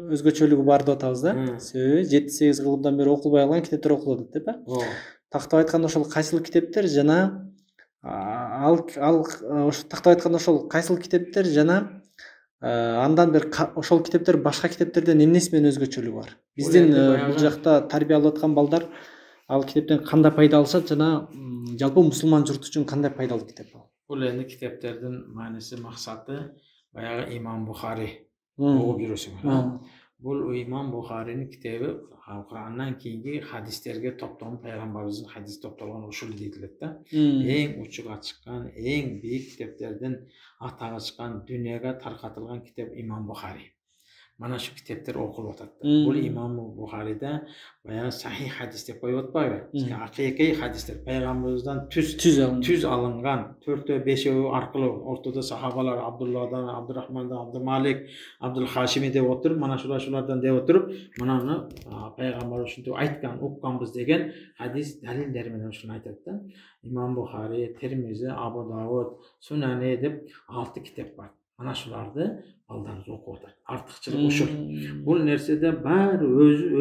өзгөчөлүгү бар деп атабыз да. Себеби 7-8 кылымдан бери окулбай калган китептер окулуп атат деп, тактап айтканда ошол кайсыл китептер жана ошо тактап айтканда ошол кайсыл китептер жана андан бир ошол китептер башка китептерден эмнеси менен өзгөчөлүгү бар? Биздин бул жакта тарбия алып аткан балдар ал китептен кандай пайда алышат жана жалпы мусулман журт үчүн кандай пайдалуу китеп бул? Бул эми китептердин мааниси, максаты баягы Имам Бухари окуп жүрөсүңөр. Бул Имам Бухаринин китеби Курандан кийинки хадистерге топтолгон, пайгамбарыбыздын хадиси топтолгон ушул дейтилет да. Эң учуга чыккан, эң бийик китептердин атагы чыккан, дүйнөгө таркатылган китеп Имам Бухари. mana shu kitaplar o'qilib o'tadi. Bu Imom Buxoriyda bayağı sahih hadis deb qo'yib o'tmaydi. Haqiqiy hadislar payg'ambarimizdan tuz olingan 4-5 orqali o'rtada sahobalar Abdullahdan, Abdurahmondan, Abdumalik, Abdul Hashimi deb o'tirib, mana shulardan deb o'tirib, mana uni payg'ambar shunday aytgan, o'qiganmiz degan hadis dalillari bilan shuni aytadi. Imom Buxoriy, Termiziy, Abu Davud, Sunani deb 6 kitap bor. Mana shularni baldarimiz o'qib o'tadi. Ortiqchilik o'shul. Bu narsada bari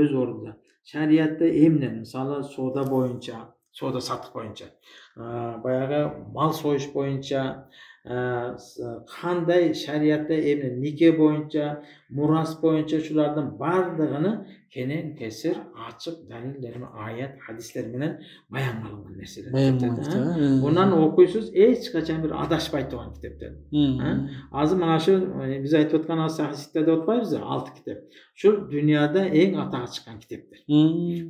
o'z o'rnida. Shariatda emni, masalan, savdo bo'yicha, savdo sotiq bo'yicha, boyaga mol so'yish bo'yicha, qanday shariatda emni, nikah bo'yicha, muros bo'yicha shulardan barlig'ini keyin kesir ochiq dalillar, oyat, hadislar bilan bayon qilingan narsalar. Bundan o'qiysiz, hech qachon bir adashmay turgan kitobdir. Hozir mana shu biz aytib o'tgan sahihda deb o'tmaymiz, 6 kitob. Shu dunyoda eng atog'i chiqqan kitobdir.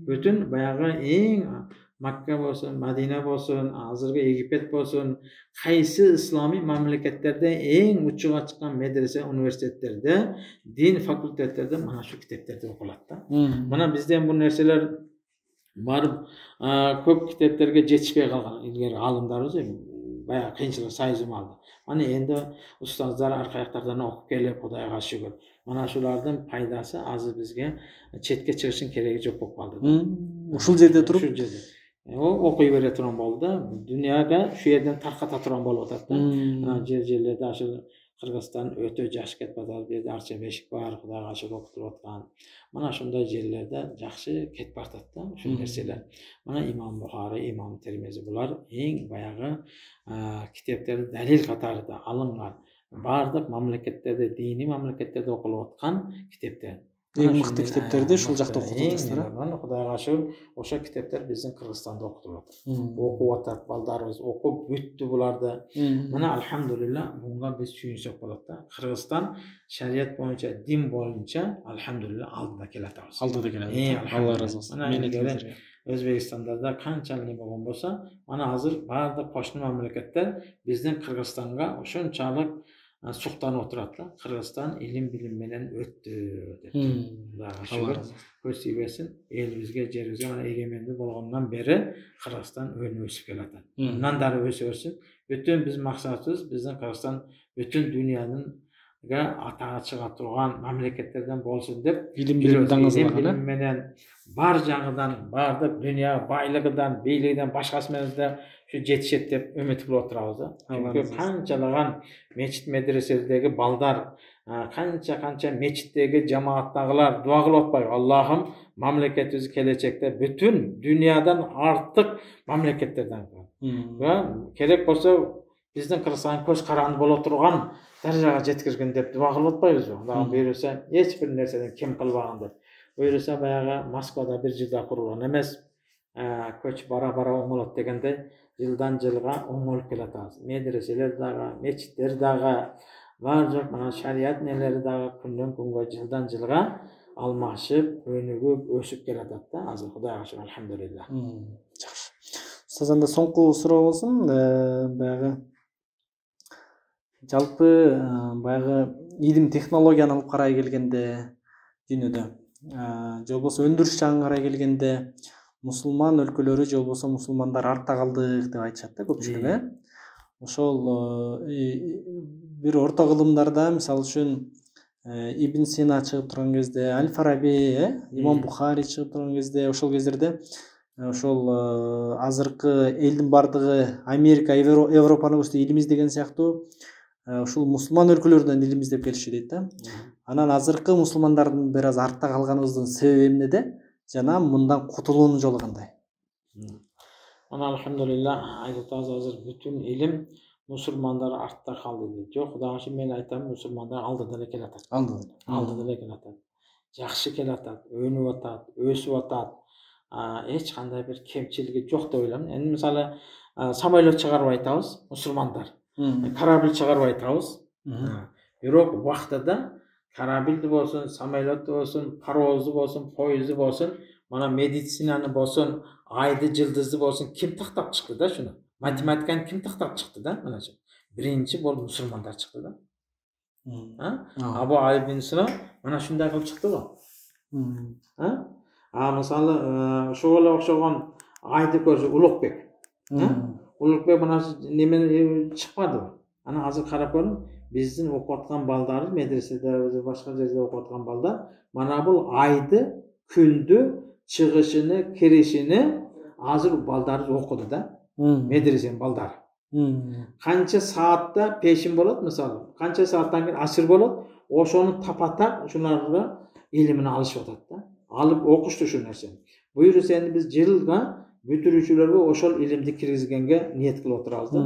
Butun boyag'i eng Makka bo'lsin, Madina bo'lsin, hozirgi Egipat bo'lsin, qaysi islomiy mamlakatlarda eng uchiga chiqqan madrasa, universitetlarda, din fakultetlarida mana shu kitoblarda o'qiladi. Mana bizda ham bu narsalar borib ko'p kitoblarga yetishmay qolgan ilgari olimlarimiz bayağı qiyinchilik sayzim oldi. Mana endi ustozlar orqayoqlardan o'qib kelib, Xudoga shukr. Mana shulardan foydasi hozir bizga chetga chiqishning keragi yo'q bo'lib qoldi. Ushul yerda turib o o'qiyvera turgan bo'ldi. Dunyoga shu yerdan tarqata turgan bo'lib o'tadi. Yer-yerlarda shu Qirg'iziston o'ta yaxshi ketadi. Bu yerda archa beshik bor, Xudoga shukr o'qitirayotgan. Mana shunday yerlarda yaxshi ketib boradi. Shu narsalar. Mana Imom Buxoriy, Imom Termiziy bular eng boyag'i kitoblar dalil qatorida olingan. Barliq mamlakatlarda, diniy mamlakatlarda o'qilayotgan kitoblar. Eng mixti kitoblarda shul joqda o'qitiladi. Mana Xudoga shukr, o'sha kitoblar bizning Qirg'izistonda o'qitiladi. O'qib o'tadi, baldarimiz o'qib bitdi bularda. Mana alhamdulillah bunga biz tushunsak bo'ladi. Qirg'iziston shariat bo'yicha, din bo'yicha alhamdulillah oldida keladi. Oldida keladi. Alloh razı olsun. O'zbekistonda qanchalik bo'lgan bo'lsa, mana hozir ba'zi qo'shni mamlakatlar bizning Qirg'izistonga shunchalik suqtan o'tiradilar. Qirg'iziston ilm bilim bilan o'tdi deb. Alloh ko'rsatib bersin. Elimizga, yerimizga mana egemenli bo'lgandan beri Qirg'iziston o'sib keladi. Bundan da o'sib, bütün biz maqsadimiz bizning Qirg'iziston bütün dunyoning atog'i chiqa turgan mamlakatlardan bo'lsin deb ilm bilan bar jag'idan, barda dunyo boyligidan, beyligidan boshqasidan shu yetishadi deb umid qilib o'tiramiz. Chunki qanchalagan masjid madrasalardagi baldar, qancha masjiddagi jamoatdagilar duo qilib o'tmaydi. Allohim mamlakatimiz kelajakda bütün dunyodan ortiq mamlakatlardan va kerak bo'lsa bizning Qirg'iziston ko'z qarandi bo'lib turgan darajaga yetkazgin deb duo qilib o'tmaymiz. Alloh buyursa hech bir narsadan kim qilmagan deb. Buyursa boyaga Moskvada bir yilda qurilgan emas, ko'ch bara o'ng'iladi deganda yildan yilga o'ng'ilib keladi. Madrasalardagi, masjidlardagi, barcha mana shariat nelaridagi kundan kunga yildan yilga almashib, o'nigib, o'sib keladi. Hozir Xudoga shukr, alhamdulillah. Yaxshi. Sizlarda so'nggi so'rov bo'lsin. Boyaga жалпы баягы илим технологияны алып карай келгенде дүйнөдө же болбосо өндүрүш жагын карай келгенде мусулман өлкөлөрү же болбосо мусулмандар артта калдык деп айтышат да көпчүлүк. Ошол бир орто кылымдарда мисалы үчүн Ибн Сина чыгып турган кезде, Аль-Фараби, Имам Бухари чыгып турган кезде, ошол кездерде ошол азыркы элдин бардыгы Америка, Европаны көздөй илим издеген сыяктуу ушул мусулман өлкөлөрдөн илим издеп келиши дейт да. Анан азыркы мусулмандардын бир аз артта калганыбыздын себеби эмнеде? Жана мындан кутулуунун жолу кандай? Ana alhamdulillah aytamiz hozir bütün ilim musulmonlar ortda qoldi deydi. Yo'q, Xudoga shukr, men aytaman, musulmonlar oldida keladi. Oldida keladi. Yaxshi keladi, o'ynab o'tadi, o'sib o'tadi. Hech qanday bir kemchiligi yo'q deb o'ylayman. Endi masalan, samolyot chiqarib aytamiz, musulmonlar. Karabil chiqarib aytamiz. Biroq vaqtida karabilni bo'lsin, samolyotni bo'lsin, parvozni bo'lsin, poyezdni bo'lsin, mana meditsinani bo'lsin, ayni yildizni bo'lsin, kim to'xtab chiqdi-da shuni? Matematikani kim to'xtab chiqdi-da? Mana shu. Birinchi bo'lib musulmonlar chiqdi-da. Bu Ali bin Sino mana shunday qilib chiqdi go. Misali shug'ulga o'xshagan aytib ko'rsa Ulug'bek. Ulug'bek mana nima chiqmadi. Ana hozir qarab ko'ring, bizning o'qiyotgan ballar, madrasada o'zi boshqa joyda o'qiyotgan ballar mana bu oyni, kunni, chiqishini, kirishini hozir ballar o'qidi-da. Madrasaning ballar. Qancha soatda peshin bo'ladi, masalan, qancha soatdan keyin asr bo'ladi, o'shani tapataq shularni ilmini olishyapti-da. Olib o'qishdi shu narsani. Buyursa endi biz yilga bitiruvchilarga o'shal ilmni kirgizganga niyat qilib o'tiramiz-da.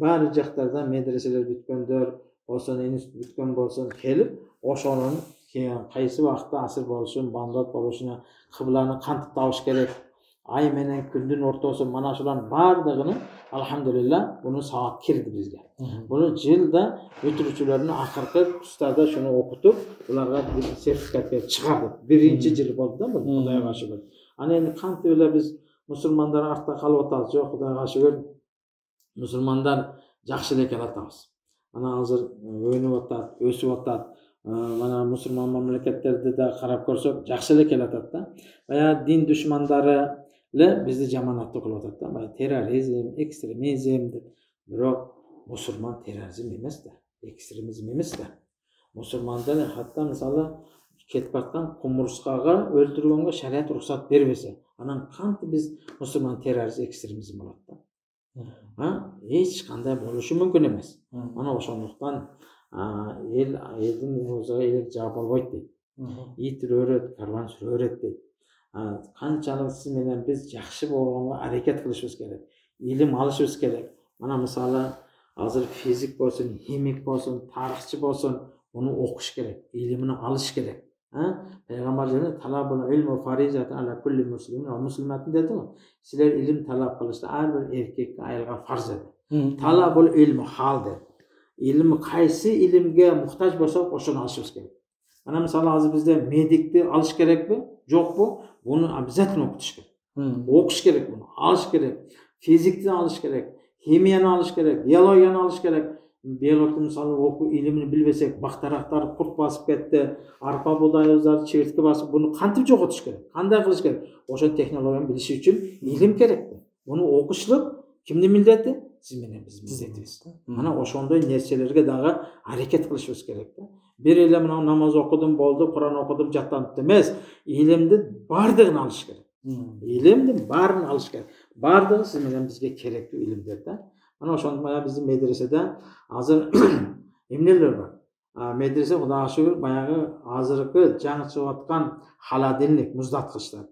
Bari jaqlardan madrasalar bitgandir, bo'lsin, institut bitgan bo'lsin, kelib o'shalarni qaysi vaqtda asr bo'lishini, bandat bo'lishini, qiblani qanday tovish kerak, ay menen kunning o'rtasi mana shularning barligini alhamdulillah buni soat kirdi bizga. Buni yilda bitiruvchilarni oxirgi kurslarda shuni o'qitib, ularga bir sertifikat berib chiqardik. Birinchi yil bo'ldi-da bu, Xudoga shukr. Ana endi qanday ular biz musulmonlar ortda qolib o'tamiz, yo'q, Xudoga shukr. Musulmonlar yaxshilik qilyapmiz. Mana hozir o'ynab o'tadi, o'sib o'tadi. Mana musulmon mamlakatlarda qarab ko'rsak, yaxshilik qilyapti-da. Va din dushmanlari bizni jamoatda qilyapti-da. Mana terrorizm, ekstremizm deb. Biroq musulmon terrorizm emas-da, ekstremizm emas-da. Musulmonlar hatto masalan ketayotgan qumursqaga o'ldirganga shariat ruxsat bermasa, ana qanday biz musulmon terrorizm, ekstremizm bo'ladi-da. Hech qanday bo'lishi mumkin emas. Mana o'shandan elning o'ziga el javob olmaydi. It o'rət, karvon o'rət deydi. Qanchalik siz bilan biz yaxshi bo'lganga harakat qilishimiz kerak. Ilm olishimiz kerak. Mana masalan, hozir fizik bo'lsin, ximik bo'lsin, tarixchi bo'lsin, buni o'qish kerak, ilmini olish kerak. Payg'ambarlar talabul ilmi farizatun ala kulli muslimin va muslimatin dedilar. Sizlar ilm talab qilishda har bir erkakka ayolga farz edi. Talabul ilmi hal dedi. Ilm qaysi ilmga muhtoj bo'lsa, o'shani olishimiz kerak. Mana masalan hozir bizda medikni olish kerakmi? Yo'qmi? Buni обязательно o'qitish kerak. O'qish kerak buni, olish kerak. Fizikni olish kerak, ximiyani olish kerak, biologiyani olish kerak. Biologni misalni o'qib ilmini bilmasak, baxtaraqlar qurt bosib ketdi, arpa buğday o'zlari chirtki bosib, buni qanday yo'qotish kerak? Qanday qilish kerak? O'sha texnologiyani bilish uchun ilm kerak. Buni o'qishlik kimning millati? Siz bilan biz millatimiz. Mana o'shanday narsalarga daga harakat qilishimiz kerak-da. Bir yil men namoz o'qidim, bo'ldi, Qur'on o'qidim, jatlanibdi emas. Ilmni bardig'ini olish kerak. Ilmni barini olish kerak. Bardig'i siz bilan bizga kerakli ilmdir-da. Mana o'shanda bizning madrasada hozir imnelar bor. Madrasa Xudoga shukr, bayog'i hozirgi jang chiqayotgan xolodilnik, muzlatgichlar,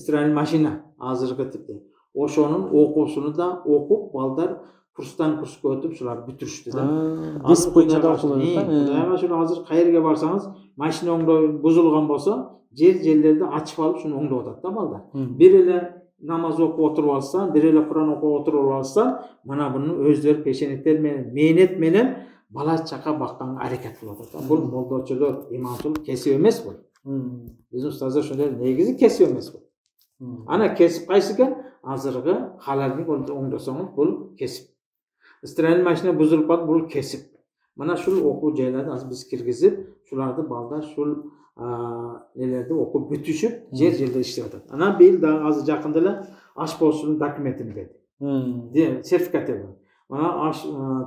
stиральный mashina hozirgi tipda. O'shaning o'quvchini da o'qib, baldar kursdan kursga o'tib shular bitirishdi-da. Disiplinada o'qiladi. Xudoga shukr, hozir qayerga borsangiz, mashina o'nglovi buzilgan bo'lsa, yerlarda ochib olib shuni o'nglab o'tadi-da baldar. Birilar namoz o'qib o'tirib olsan, birilar Qur'on o'qib o'tirib olsan, mana buni o'zlari peshanetlar mehnat bilan bola chaqa boqqanga harakat qiladi. Bu moldochilar, imomchilik kesib emas bu. Biz ustozlar shunday negizi kesib emas bu. Ana kesib qaysiga hozirgi xalarning o'nglasangiz bu kesib. Stиральный mashina buzilib qoldi, bu kesib. Mana shu o'quv joylarida biz kirgizib, shularni baldar shu nelarda o'qib bitishib, yerda ishlaydi. Ana bu yil hozir yaqindalar ash bo'lishning dokumentini berdi. Sertifikat berdi. Mana ash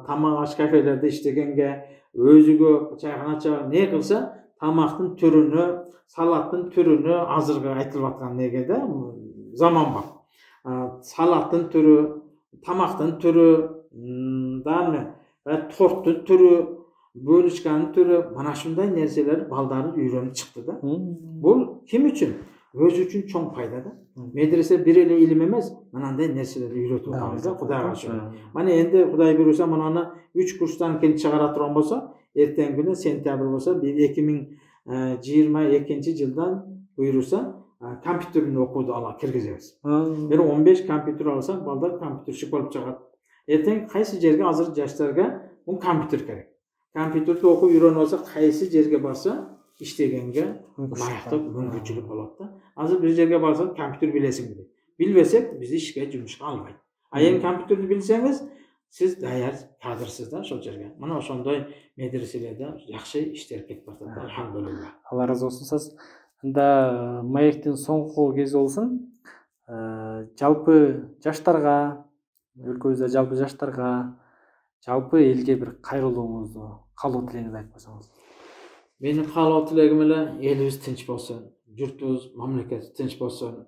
tamoq ash kafelarda ishlaganga, o'ziga choyxonacha ne qilsa, tamoqning turini, salatning turini hozirga aytilayotgan negada zamon bor. Salatning turi, tamoqning turi, dami va tortning turi, bo'lishgan turi, mana shunday narsalar baldarni uyrenib chiqdi-da. Bu kim uchun? O'zi uchun cho'ng foydada. Madrasa birila ilm emas, mana bunday narsalarni uyretib o'tamiz-da, Xudoga shukr. Mana endi Xudoy buyursa, mana 3 kursdan keyin chiqara turgan bo'lsa, ertangi kuni sentyabr bo'lsa, 2022-yildan buyursa, kompyuterni o'quvdi Allah kirgizamiz. Bir 15 kompyuter olsak, baldar kompyuterchi bo'lib chiqadi. Ertangi qaysi yerga hozir yoshlarga bu kompyuter kerak. Kompyuterda o'qib yurgan olsa, qaysi yerga borsa, ishlaganga layiqli mumkinchilik bo'ladi-da. Hozir bir yerga borsangiz, kompyuter bilasizmi? Bilmasak, bizni ishga, yumushga olmaydi. Eğer kompyuterni bilsangiz, Siz dayar kadrsız da ошол жерге. Мына ошондой медреселерде жакшы иштелип кетип атат. Алхамдулилlah. Алла разы болсун сиз. Анда маектин соңку кези болсун. Жалпы жаштарга, өлкөбүздө жалпы жаштарга, жалпы элге бир кайрылууңузду, каалоо тилегиңизди айтып койсоңуз. Менин каалоо тилегим эле элибиз тынч болсун, журтубуз, мамлекет тынч болсун.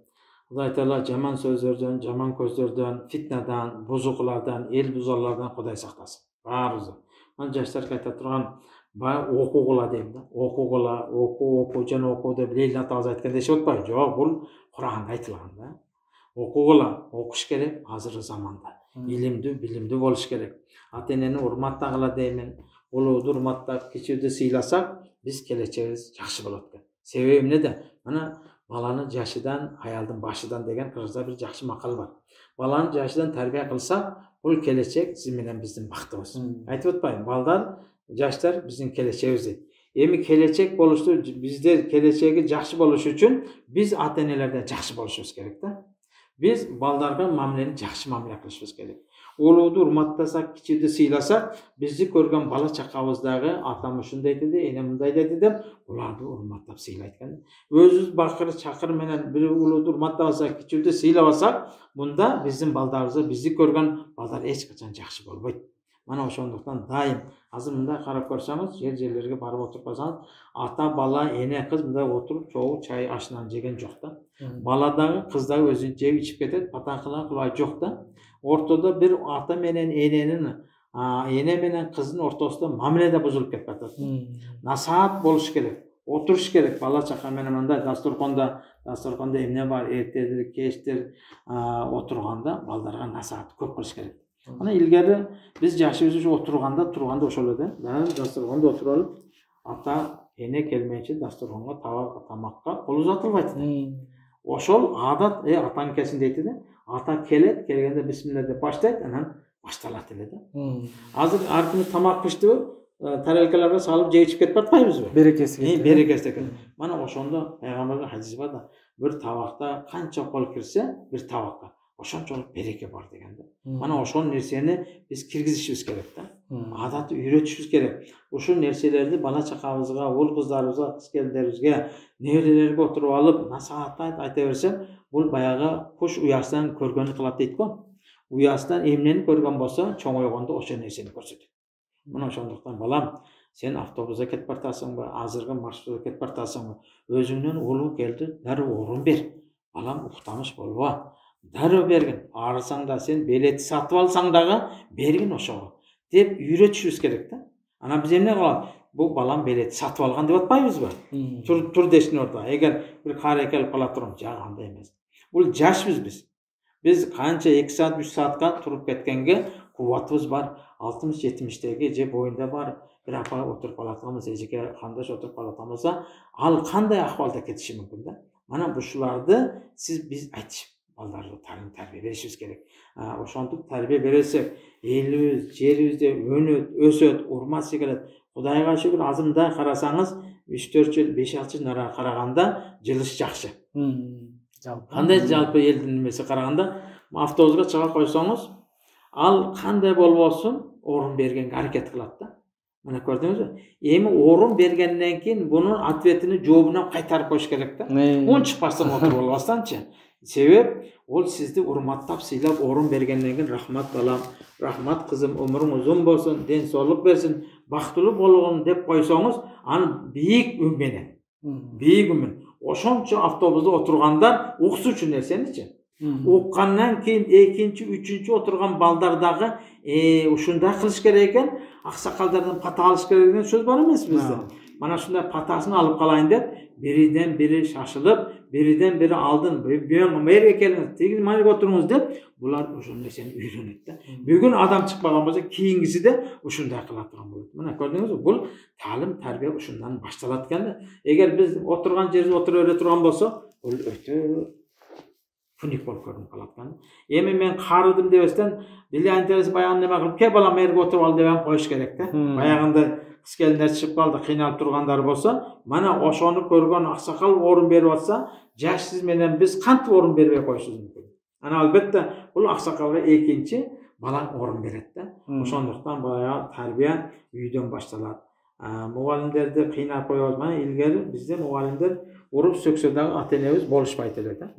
Кудай Таала жаман сөздөрдөн, жаман көздөрдөн, фитнадан, бузукулардан, эл бузарлардан Кудай сактасын. Баарыбызды. Мен жаштарга айта турган окугула дейм да. Окугула, окуу жана окуу деп Лейла атабыз айткандай дешип атпайбы? Жок, бул Куранда айтылган да. Окугула, окуш керек азыркы заманда. Илимдүү, билимдүү болуш керек. Ата энени урматтагыла деймин. Улууду урматтап, кичүүдү сыйласак, биз келечегибиз жакшы болот экен. Себеби эмнеде? Мына баланы жашыдан, аялдын башыдан деген кыргызда бир жакшы макал бар. Баланы жашыдан тарбия кылсак, бул келечек сиз менен биздин бактыбыз. Айтып атпайбы? Балдар, жаштар биздин келечегибиз дейт. Эми келечек болушту, биздер келечеги жакшы болуш үчүн биз ата энелерден жакшы болушубуз керек да. Биз балдарга мамилени жакшы мамиле кылышыбыз керек. Улууду урматтасак, кичүүдү сыйласак, бизди көргөн бала чакабыздагы атам ушундай деди, энем мындай деди деп, буларды урматтап сыйлайт экен. Өзүбүз бакыр чакыр менен бир улууду урматтабасак, кичүүдү сыйлабасак, мында биздин балдарыбызга бизди көргөн балдар эч качан жакшы болбойт. Мана ошондуктан дайым азыр мындай карап көрсөңүз, жерлерге барып отуруп калсаңыз, ата, бала, эне, кыз мындай отуруп, чогуу чай ашынан жеген жок да. Баладагы, кыздагы өзү жеп ичип кетет, ата кылай жок да. Ортодо бир ата менен эненин, эне менен кыздын ортосунда мамиледе бузулуп кетип атат. Насаат болуш керек. Отуруш керек бала чака менен мындай дасторконда эмне бар, эртедир, кечтир отурганда балдарга насаат көп кылыш керек. Ана илгери биз жашыбыз отурганда ошол эле да. Дасторконда отуруп алып, ата, эне келмейинче дасторконго тамакка кол узатылбайт. Ошол адат атаныкесин дейт да. Ата келет, келгенде бисмилла деп баштайт, анан башталат эле да. Азыр ар күнү тамак пиштиби, тарелкаларга салып жеп ичип кетип атпайбызбы? Берекеси. Берекеси экен. Мана ошондо пайгамбарга хадис бар да. Бир табакта канча кол кирсе, бир табакка ошончолук береке бар деген да. Мана ошол нерсени биз киргизишибиз керек да. Адатты үйрөтүшүбүз керек. Ушул нерселерди бала чакабызга, уул кыздарыбызга, кыз келиндерибизге, неберелерге отуруп алып, насаат айта берсек, бул баягы куш уясынан көргөнү кылат дейт го. Уясынан эмнени көргөн болсо, чоңойгондо ошол нерсени көрсөтөт. Мына ошондуктан балам, сен автобуста кетип бартасыңбы, азыркы маршрутта кетип бартасыңбы, өзүңдөн улуу келди, дароо орун бер. Балам, уктамыш болбо. Дароо бергин. Арысаң да сен билет сатып алсаң дагы бергин ошого деп үйрөтүшүбүз керек да. Анан биз эмне кылабыз? Бул балам билет сатып алган деп атпайбызбы? Тур дештин ордо. Эгер бир кары келип кала турам, жак андай эмес. Бул жашбыз биз. Биз канча 2 саат, 3 саатка туруп кеткенге кубатыбыз бар. 60-70-теги же боюнда бар. Бир апа отуруп калатабыз, эжеке кандаш отуруп калатабыз, ал кандай акыбалда кетиши мүмкүн да. Мана бушуларды биз айтышып балдарга тарбия беришибиз керек. Ошентип тарбия берсек, элибиз, жерибизде өнөт, өсөт, урмат сегелет. Кудайга шүгүр, азырында карасаңыз, 3-4 жыл, 5-6 жыл нара караганда жылыш жакшы. Кандай жалпы элдин немеси караганда, автобуска чыга койсоңуз, ал кандай болбосун орун бергенге аракет кылат да. Мына көрдүңүзбү? Эми орун бергенден кийин бунун ответini жообуна кайтарып коюш керек да. Он чыкпастан отуруп албастанчы. Себеп ол сизди урматтап, сыйлап орун бергенден кийин рахмат балам, рахмат кызым, өмүрүң узун болсун, ден соолук берсин, бактылуу болгон деп койсоңуз, аны бийик үн менен. Ошончо автобуста отургандар уксучу нерсеничи. Уккандан кийин экинчи, үчүнчү отурган балдар дагы ушундай кылыш керек экен, аксакалдардан пата алыш керек деген сөз бар эмес бизде. Мана ушундай патасын алып калайын деп, бириден бири шашылып, бириден бири алдын, мэрге келиңиз, тиги майга отуруңуз деп, булар ошол нерсени үйрөнөт да. Бүгүн адам чыкпаган болсо, кийингиси да ушундай кыла турган болот. Мына көрдүңүзбү? Бул таалим, тарбия ушундан башталат экен да. Эгер биз отурган жерибизде отура бере турган болсо, бул өтө фуник болуп көрүнүп калат экен. Эми мен карыдым дебестен, диле интерес баягы неме кылып, ке балам мэрге отуруп ал деп коюш керек да. Баягындай кыз келиндер чыгып калды, кыйналып тургандар болсо, мана ошону көргөн аксакал орун берип атса, жаш сиз менен биз кантип орун бербей коюшубуз мүмкүн? Ана албетте бул аксакалга экинчи балаң орын берет да. Ошондуктан баягы тарбия үйдөн башталат. Мугалимдерди кыйнап коебуз. Мына илгери бизде мугалимдер уруп сөксө дагы ата-энебиз болушпайт эле да.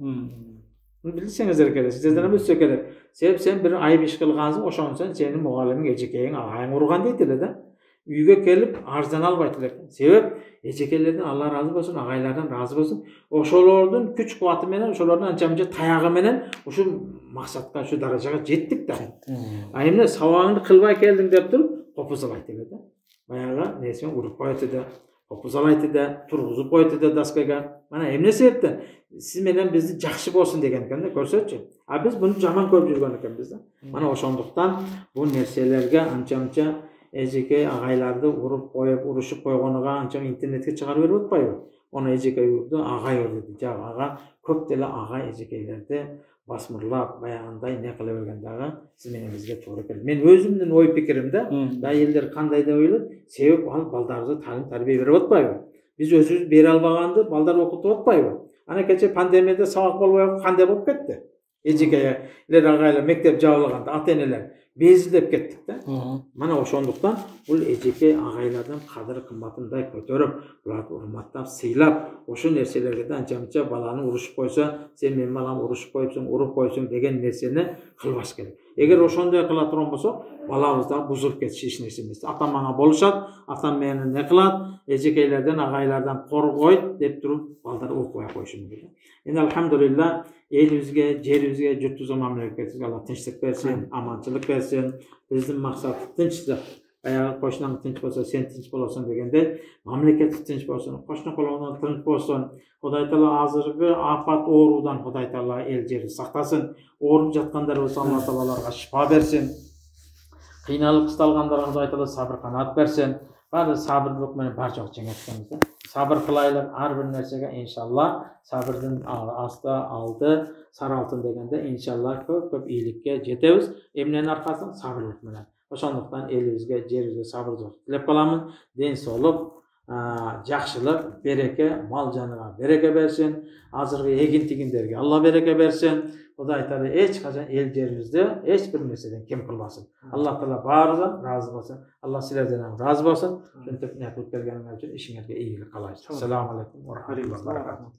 Билсеңиздер керек, сиздерден өтсө керек. Себеп сен бир айып иш кылгансың, ошондон сенин мугалимиң, эжекейиң, агайың урган дейт эле да. Үйгө келип арыздан албайт элек. Себеп эжекейлерден Алла разы болсун, агайлардан разы болсун. Ошолордун күч кубаты менен, ошолордун анча-мынча таягы менен ушу максатка, ушу даражага жеттик да. Эмне сабагыңды кылбай келдиң деп туруп, копузалайт эле да. Баягы несимен уруп коет эле, копузалайт эле, тургузуп коет эле доскага. Мына эмне себептен сиз менен бизди жакшы болсун деген экен да, көрсөтчү. А биз буну жаман көрүп жүргөн экенбиз да. Мына ошондуктан бул нерселерге анча-мынча эжекей агайларды уруп коюп, урушуп койгонуга анча интернетке чыгарып берип атпайбы? Оны эжекей урду, агай урду. Жагы ага көп деле агай эжекейлерди басмырлап, баягындай не кыла берген дагы сиз менен бизге туура келет. Мен өзүмдүн ой пикиримде, да элдер кандай деп ойлойт? Себеп ал балдарыбызга талим тарбия берип атпайбы? Биз өзүбүз бере албаганды балдар окутуп атпайбы? Ана кече пандемияда сабак болбой кандай болуп кетти? Эжекейлер, агайлар мектеп жабылганда ата-энелер безилдеп кеттик да. Мына ошондуктан бул эжекей агайлардын кадыр кымбатындай көтөрүп, буларды урматтап, сыйлап, ошол нерселерге да анча-мынча баланы урушуп койсо, сен менин балам урушуп коюпсуң, уруп коюпсуң деген нерсени кылбаш керек. Эгер ошондой кыла турган болсо, балабыз да бузулуп кетиши эч нерсе эмес. Ата-мага болушат, атам мени не кылат, эжекейлерден, агайлардан коргойт деп туруп, балдар окубай коюшу мүмкүн. Эми алхамдулилла, элибизге, жерибизге, журтубузга, мамлекетибизге Алла тынчтык берсин, аманчылык берсин. Биздин максат тынчтык. Баягы кошунаң тынч болсо, сен тынч болосуң дегенде, мамлекет тынч болсун, кошуна колоңдон тынч болсун. Кудай таала азыркы апат оорудан Кудай таала эл жерди сактасын. Ооруп жаткандар болсо Алла таала аларга шифа берсин. Кыйналып кысталгандарга Кудай таала сабыр канат берсин. Баары сабырлык менен бар жок жеңет да. Сабыр кылайлык ар бир нерсеге иншалла. Сабырдын асты алды сары алтын дегенде иншалла көп ийгиликке жетебиз. Эмненин аркасында? Сабырлык менен. Ошондуктан элибизге, жерибизге сабырдык тилеп каламын. Ден соолук, жакшылык, береке, мал жаныга береке берсин. Азыркы эгин тигиндерге Алла береке берсин. Кудай таала эч качан эл жерибизди эч бир нерседен кем кылбасын. Алла таала баарыбыздан разы болсун. Алла силерден разы болсун. Ошентип не кылып келгениңер үчүн ишиңерге ийгилик каалайбыз. Ассаламу алейкум ва рахматуллахи ва баракатух.